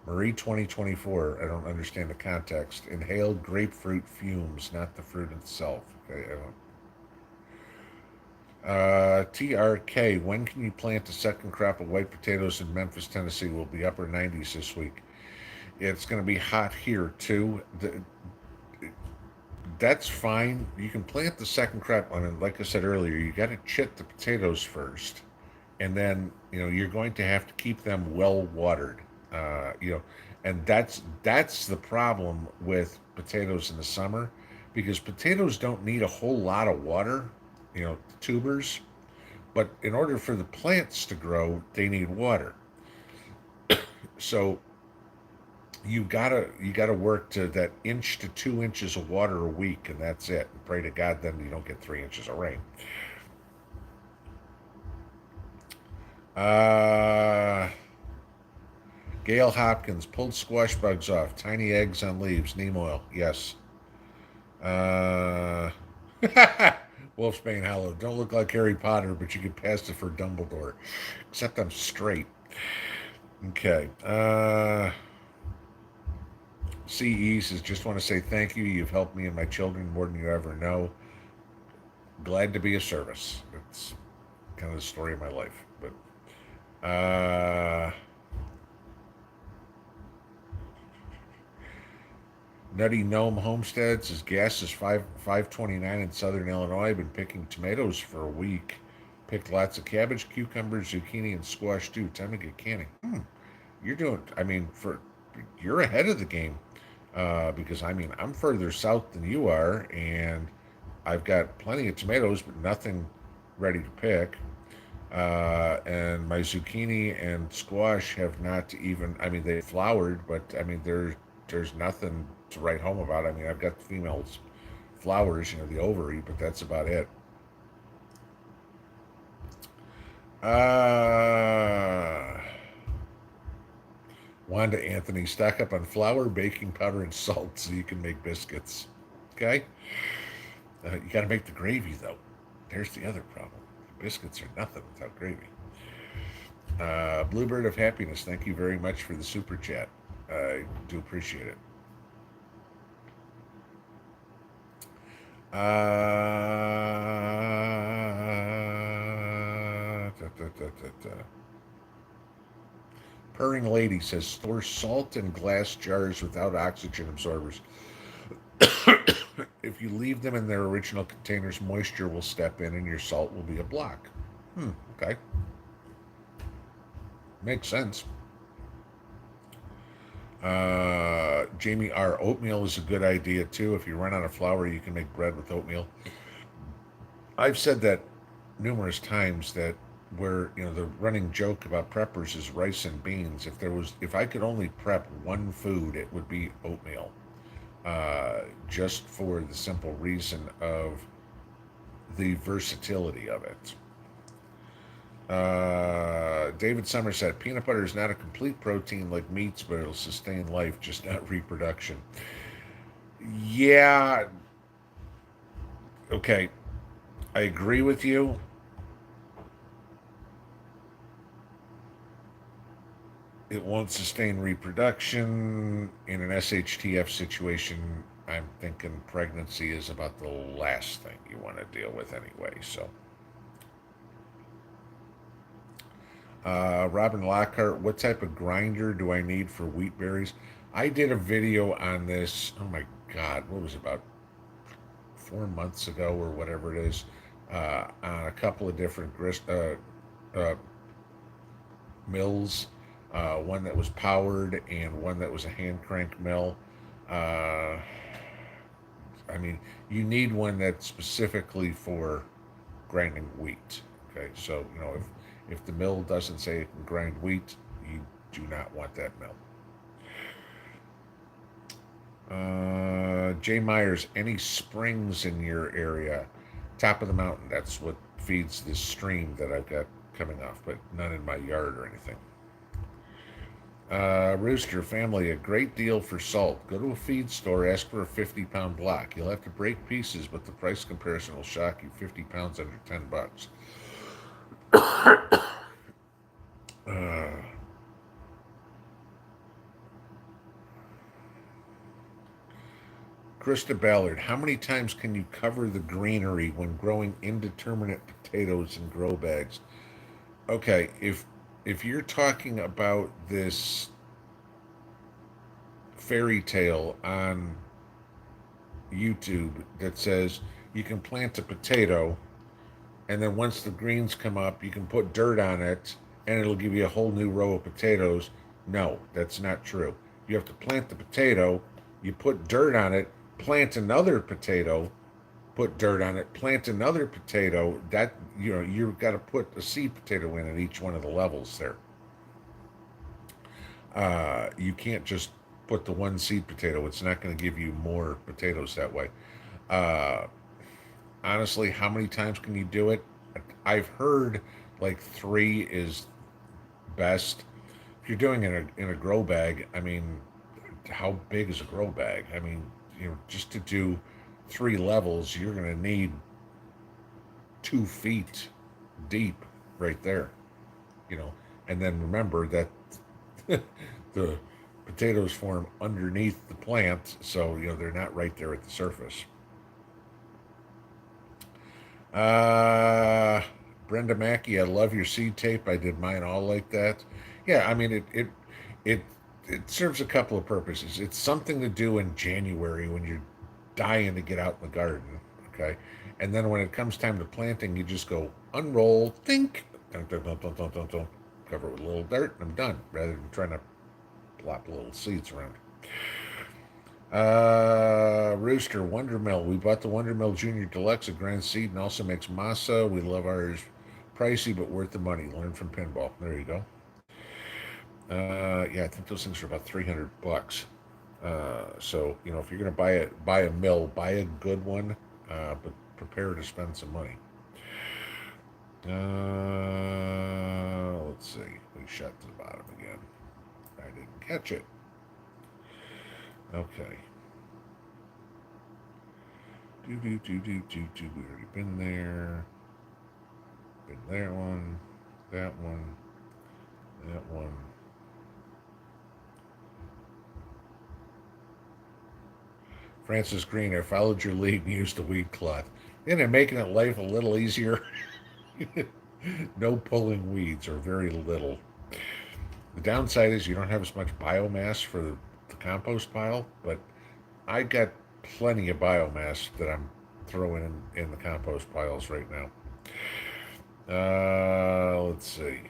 Marie 2024. I don't understand the context. Inhaled grapefruit fumes, not the fruit itself. Okay, I don't. TRK, when can you plant a second crop of white potatoes in Memphis, Tennessee? Will be upper 90s this week. It's going to be hot here too. That's fine. You can plant the second crop. I mean, like I said earlier, you got to chit the potatoes first, and then you're going to have to keep them well watered. And that's the problem with potatoes in the summer, because potatoes don't need a whole lot of water. Tubers, but in order for the plants to grow, they need water. So you gotta work to that inch to 2 inches of water a week, and that's it. And pray to God then you don't get 3 inches of rain. Uh, Gail Hopkins, pulled squash bugs off, tiny eggs on leaves, neem oil. Yes. Uh, Wolfsbane Hollow, don't look like Harry Potter, but you get past it for Dumbledore. Except I'm straight. Okay. CE says, just want to say thank you. You've helped me and my children more than you ever know. Glad to be of service. It's kind of the story of my life. But Nutty Gnome Homestead says gas is 5.29 in southern Illinois. I've been picking tomatoes for a week. Picked lots of cabbage, cucumbers, zucchini, and squash too. Time to get canning. You're doing. I mean, you're ahead of the game, because I'm further south than you are, and I've got plenty of tomatoes, but nothing ready to pick. And my zucchini and squash have not even. I mean, they flowered, but I mean, there's nothing to write home about. I mean, I've got the females flowers, the ovary, but that's about it. Wanda Anthony, stock up on flour, baking powder, and salt so you can make biscuits. Okay? You got to make the gravy, though. There's the other problem. Biscuits are nothing without gravy. Bluebird of Happiness, thank you very much for the super chat. I do appreciate it. Purring Lady says, store salt in glass jars without oxygen absorbers. If you leave them in their original containers, moisture will step in and your salt will be a block. Okay. Makes sense. Jamie R. Oatmeal is a good idea too. If you run out of flour, you can make bread with oatmeal. I've said that numerous times that where the running joke about preppers is rice and beans. If I could only prep one food, it would be oatmeal. Just for the simple reason of the versatility of it. David Summers said peanut butter is not a complete protein like meats, but it'll sustain life, just not reproduction. Yeah, okay, I agree with you. It won't sustain reproduction. In an SHTF situation, I'm thinking pregnancy is about the last thing you want to deal with anyway. So, Robin Lockhart, what type of grinder do I need for wheat berries? I did a video on this. Oh my God, what was it, about 4 months ago or whatever it is, on a couple of different uh, mills, one that was powered and one that was a hand crank mill. Uh, I mean, you need one that's specifically for grinding wheat. Okay, so if the mill doesn't say it can grind wheat, you do not want that mill. Jay Myers, any springs in your area? Top of the mountain. That's what feeds this stream that I've got coming off, but none in my yard or anything. Rooster family, a great deal for salt. Go to a feed store, ask for a 50-pound block. You'll have to break pieces, but the price comparison will shock you. 50 pounds under $10. Uh, Krista Ballard, how many times can you cover the greenery when growing indeterminate potatoes in grow bags? Okay, if you're talking about this fairy tale on YouTube that says you can plant a potato and then once the greens come up, you can put dirt on it and it'll give you a whole new row of potatoes. No, that's not true. You have to plant the potato, you put dirt on it, plant another potato, put dirt on it, plant another potato. That you've got to put a seed potato in at each one of the levels there. You can't just put the one seed potato. It's not going to give you more potatoes that way. Uh, Honestly, how many times can you do it? I've heard like three is best. If you're doing it in a grow bag, I mean, how big is a grow bag? I mean, just to do three levels, you're going to need 2 feet deep right there, and then remember that the potatoes form underneath the plant, so they're not right there at the surface. Uh, Brenda Mackey, I love your seed tape. I did mine all like that. Yeah, I mean it it serves a couple of purposes. It's something to do in January when you're dying to get out in the garden, okay? And then when it comes time to planting, you just go unroll, think, dun, dun, dun, dun, dun, dun, dun, cover it with a little dirt, and I'm done. Rather than trying to plop little seeds around. Rooster, Wonder Mill. We bought the Wonder Mill Junior Deluxe at Grand Seed and also makes masa. We love ours. Pricey, but worth the money. Learn from Pinball. There you go. Yeah, I think those things are about $300. So if you're gonna buy a mill, buy a good one, but prepare to spend some money. Let's see. We shot to the bottom again. I didn't catch it. Okay. We already been there. Been that one. That one. That one. Francis Green, I followed your lead and used a weed cloth. Isn't it making it life a little easier? No pulling weeds or very little. The downside is you don't have as much biomass for the compost pile, but I got plenty of biomass that I'm throwing in the compost piles right now. Let's see.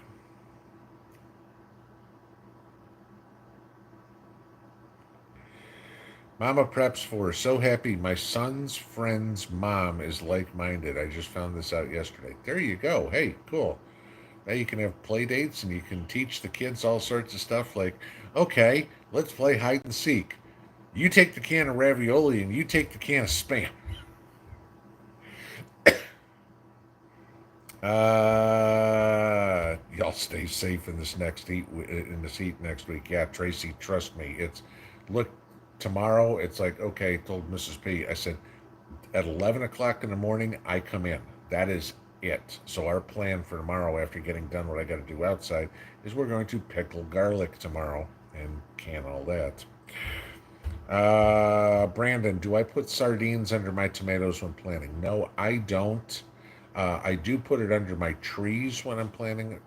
Mama preps for so happy. My son's friend's mom is like-minded. I just found this out yesterday. There you go. Hey, cool. Now you can have play dates and you can teach the kids all sorts of stuff like, okay, let's play hide and seek. You take the can of ravioli and you take the can of spam. Y'all stay safe in this heat next week. Yeah, Tracy, trust me. It's look tomorrow. It's like okay. I told Mrs. P. I said at 11 o'clock in the morning I come in. That is it. So our plan for tomorrow, after getting done what I got to do outside, is we're going to pickle garlic tomorrow and can all that. Brandon, do I put sardines under my tomatoes when planting? No, I don't. I do put it under my trees when I'm planting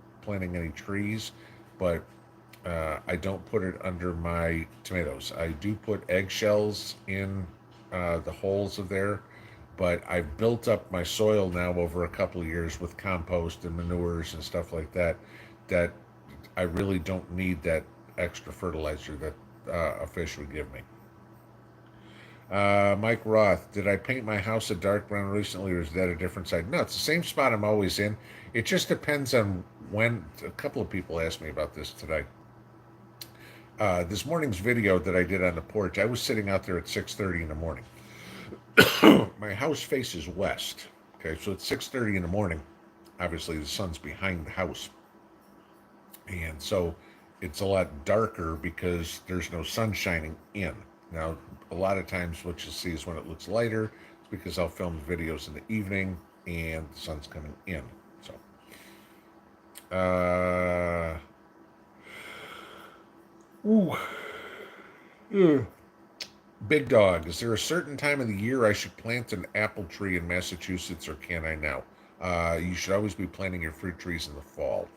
any trees, but I don't put it under my tomatoes. I do put eggshells in the holes of there, but I've built up my soil now over a couple of years with compost and manures and stuff like that. That I really don't need that extra fertilizer that a fish would give me. Mike Roth, did I paint my house a dark brown recently, or is that a different side? No, it's the same spot I'm always in. It just depends on when. A couple of people asked me about this today. This morning's video that I did on the porch, I was sitting out there at 6:30 in the morning. My house faces west. Okay, so it's 6:30 in the morning. Obviously, the sun's behind the house, and so it's a lot darker because there's no sun shining in. Now, a lot of times what you'll see is when it looks lighter, it's because I'll film videos in the evening and the sun's coming in. So, ooh, yeah. Big Dog, is there a certain time of the year I should plant an apple tree in Massachusetts, or can I now? You should always be planting your fruit trees in the fall.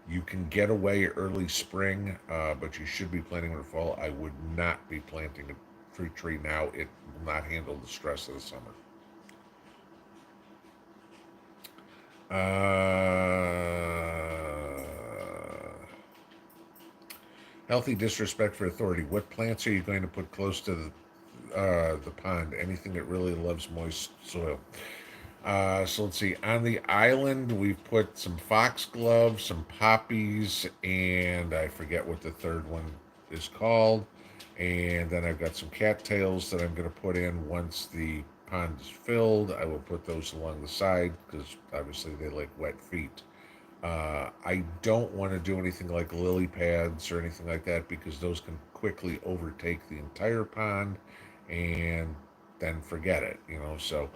You can get away early spring, but you should be planting in the fall. I would not be planting a fruit tree now. It will not handle the stress of the summer. Healthy disrespect for authority. What plants are you going to put close to the pond? Anything that really loves moist soil. So let's see. On the island, we've put some foxgloves, some poppies, and I forget what the third one is called. And then I've got some cattails that I'm going to put in once the pond is filled. I will put those along the side because obviously they like wet feet. I don't want to do anything like lily pads or anything like that because those can quickly overtake the entire pond and then forget it, So,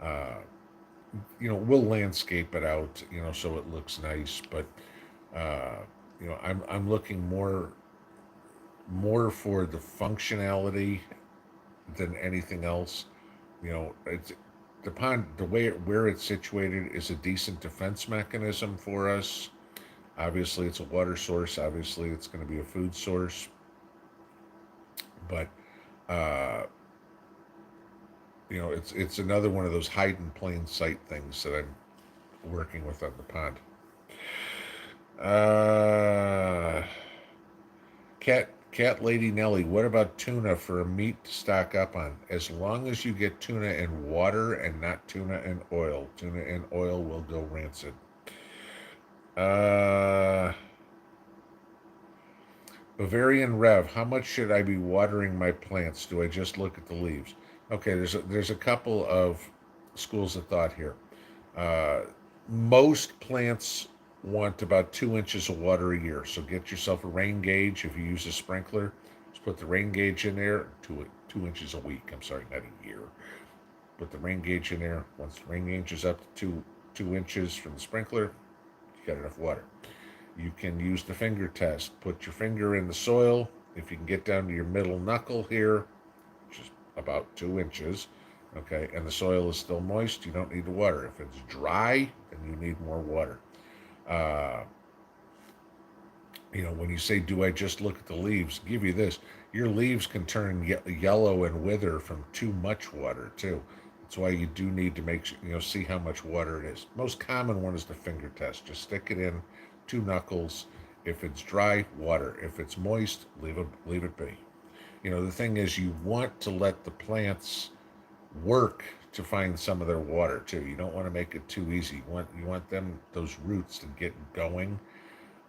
uh, we'll landscape it out, so it looks nice. But, I'm looking more for the functionality than anything else. It's the pond, the way where it's situated is a decent defense mechanism for us. Obviously, it's a water source. Obviously, it's going to be a food source. But uh, it's another one of those hide in plain sight things that I'm working with on the pond. Cat Lady Nelly, what about tuna for a meat to stock up on? As long as you get tuna in water and not tuna in oil. Tuna in oil will go rancid. Bavarian Rev, how much should I be watering my plants? Do I just look at the leaves? Okay, there's a couple of schools of thought here. Uh, Most plants want about 2 inches of water a year. So get yourself a rain gauge. If you use a sprinkler, just put the rain gauge in there. 2 inches a week. I'm sorry, not a year. Put the rain gauge in there. Once the rain gauge is up to 2 inches from the sprinkler, you got enough water. You can use the finger test. Put your finger in the soil. If you can get down to your middle knuckle here, which is about 2 inches, okay, and the soil is still moist, you don't need the water. If it's dry, then you need more water. Uh, when you say, do I just look at the leaves? Give you this. Your leaves can turn yellow and wither from too much water, too. That's why you do need to make sure, see how much water it is. Most common one is the finger test. Just stick it in 2 knuckles. If it's dry, water. If it's moist, leave it be. The thing is, you want to let the plants work to find some of their water too. You don't want to make it too easy. You want them, those roots, to get going.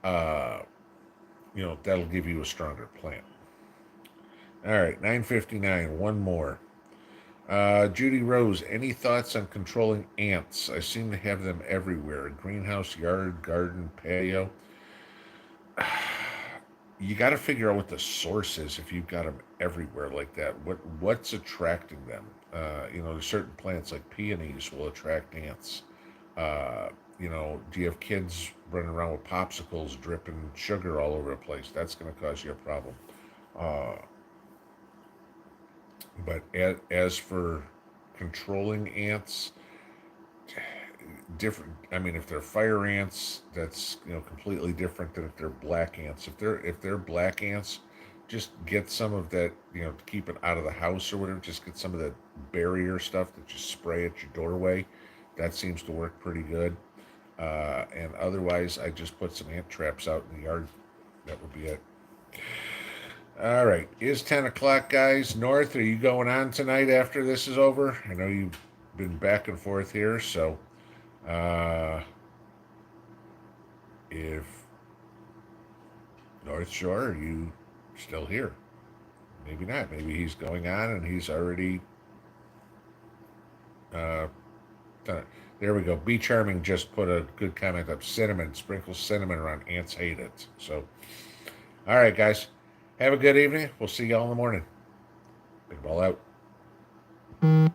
Uh, that'll give you a stronger plant. All right, 9:59. One more. Judy Rose, any thoughts on controlling ants? I seem to have them everywhere. Greenhouse, yard, garden, patio. You got to figure out what the source is if you've got them everywhere like that. What's attracting them? There's certain plants like peonies will attract ants. Uh, do you have kids running around with popsicles dripping sugar all over the place? That's going to cause you a problem. Uh, but as for controlling ants, different. I mean, if they're fire ants, that's completely different than if they're black ants. If they're black ants, just get some of that, to keep it out of the house or whatever. Just get some of that barrier stuff that you spray at your doorway. That seems to work pretty good. And otherwise, I just put some ant traps out in the yard. That would be it. All right, it's 10 o'clock, guys. North, are you going on tonight after this is over? I know you've been back and forth here, so. Uh, if North Shore, are you still here? Maybe not. Maybe he's going on and he's already uh, done it. There we go. Be Charming just put a good comment up. Cinnamon, sprinkle cinnamon around. Ants hate it. So, all right, guys. Have a good evening. We'll see y'all in the morning. Big ball out.